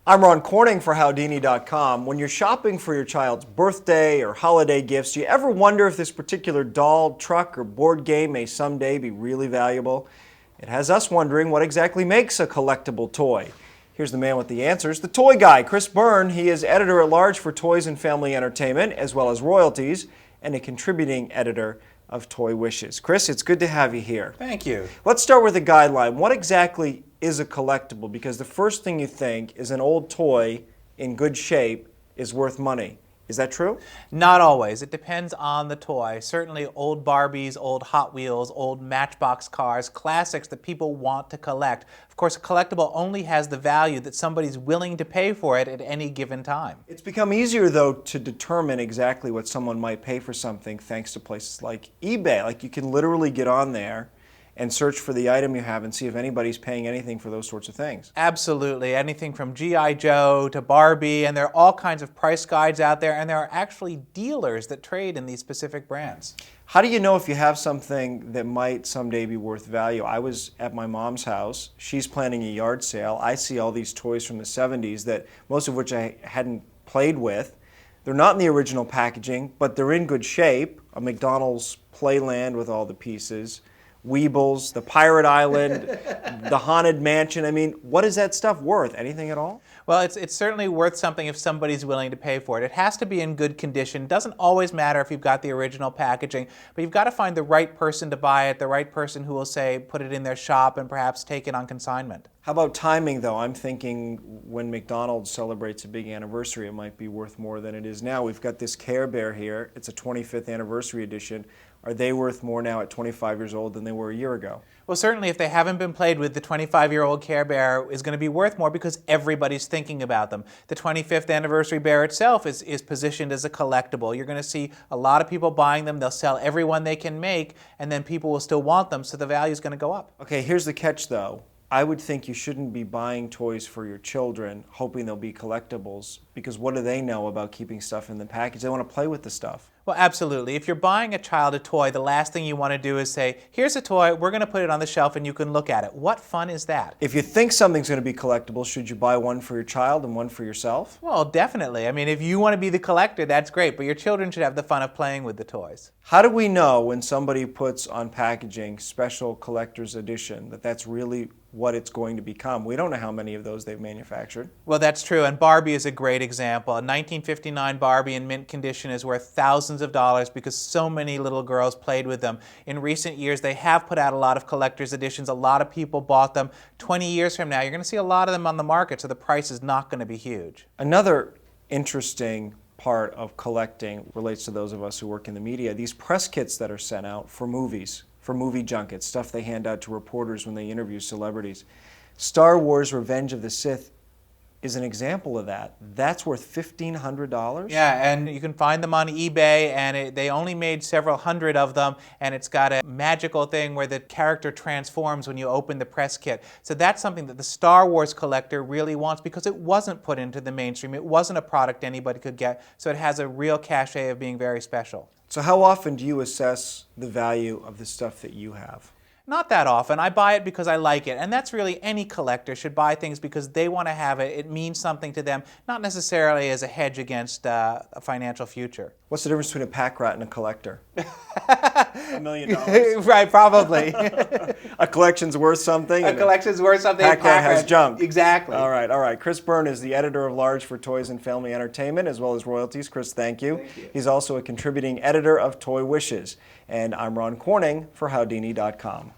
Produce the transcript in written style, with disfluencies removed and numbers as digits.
I'm Ron Corning for Howdini.com. When you're shopping for your child's birthday or holiday gifts, do you ever wonder if this particular doll, truck, or board game may someday be really valuable? It has us wondering what exactly makes a collectible toy. Here's the man with the answers, the toy guy, Chris Byrne. He is editor-at-large for Toys and Family Entertainment, as well as Royalties, and a contributing editor of Toy Wishes. Chris, it's good to have you here. Thank you. Let's start with a guideline. What exactly is a collectible? Because the first thing you think is an old toy in good shape is worth money. Is that true? Not always. It depends on the toy. Certainly old Barbies, old Hot Wheels, old Matchbox cars, classics that people want to collect. Of course, a collectible only has the value that somebody's willing to pay for it at any given time. It's become easier, though, to determine exactly what someone might pay for something thanks to places like eBay. Like, you can literally get on there and search for the item you have and see if anybody's paying anything for those sorts of things. Absolutely. Anything from G.I. Joe to Barbie, and there are all kinds of price guides out there, and there are actually dealers that trade in these specific brands. How do you know if you have something that might someday be worth value? I was at my mom's house. She's planning a yard sale. I see all these toys from the 70s that most of which I hadn't played with. They're not in the original packaging, but they're in good shape. A McDonald's Playland with all the pieces. Weebles, the Pirate Island, the Haunted Mansion. I mean, what is that stuff worth? Anything at all? Well, it's certainly worth something if somebody's willing to pay for it. It has to be in good condition. It doesn't always matter if you've got the original packaging, but you've got to find the right person to buy it, the right person who will, say, put it in their shop and perhaps take it on consignment. How about timing, though? I'm thinking when McDonald's celebrates a big anniversary, it might be worth more than it is now. We've got this Care Bear here. It's a 25th anniversary edition. Are they worth more now at 25 years old than they were a year ago? Well, certainly if they haven't been played with, the 25-year-old Care Bear is going to be worth more because everybody's thinking about them. The 25th anniversary bear itself is positioned as a collectible. You're going to see a lot of people buying them. They'll sell every one they can make, and then people will still want them, so the value is going to go up. Okay, here's the catch, though. I would think you shouldn't be buying toys for your children hoping they'll be collectibles, because what do they know about keeping stuff in the package? They want to play with the stuff. Well, absolutely. If you're buying a child a toy, the last thing you want to do is say, here's a toy, we're going to put it on the shelf and you can look at it. What fun is that? If you think something's going to be collectible, should you buy one for your child and one for yourself? Well, definitely. I mean, if you want to be the collector, that's great, but your children should have the fun of playing with the toys. How do we know when somebody puts on packaging special collector's edition that that's really what it's going to become? We don't know how many of those they've manufactured. Well, that's true, and Barbie is a great example. A 1959 Barbie in mint condition is worth thousands of dollars because so many little girls played with them. In recent years, they have put out a lot of collector's editions. A lot of people bought them. 20 years from now, you're going to see a lot of them on the market, so the price is not going to be huge. Another interesting part of collecting relates to those of us who work in the media. These press kits that are sent out for movies, for movie junkets, stuff they hand out to reporters when they interview celebrities. Star Wars Revenge of the Sith is an example of that. That's worth $1,500? Yeah, and you can find them on eBay, and they only made several hundred of them, and it's got a magical thing where the character transforms when you open the press kit. So that's something that the Star Wars collector really wants because it wasn't put into the mainstream. It wasn't a product anybody could get, so it has a real cachet of being very special. So how often do you assess the value of the stuff that you have? Not that often. I buy it because I like it, and that's really any collector should buy things because they want to have it. It means something to them, not necessarily as a hedge against a financial future. What's the difference between a packrat and a collector? $1 million. Right, probably. A collection's worth something. A collection's worth something. Packrat has junk. Exactly. All right, all right. Chris Byrne is the editor-at-large for Toys and Family Entertainment, as well as Royalties. Chris, thank you. Thank you. He's also a contributing editor of Toy Wishes. And I'm Ron Corning for Howdini.com.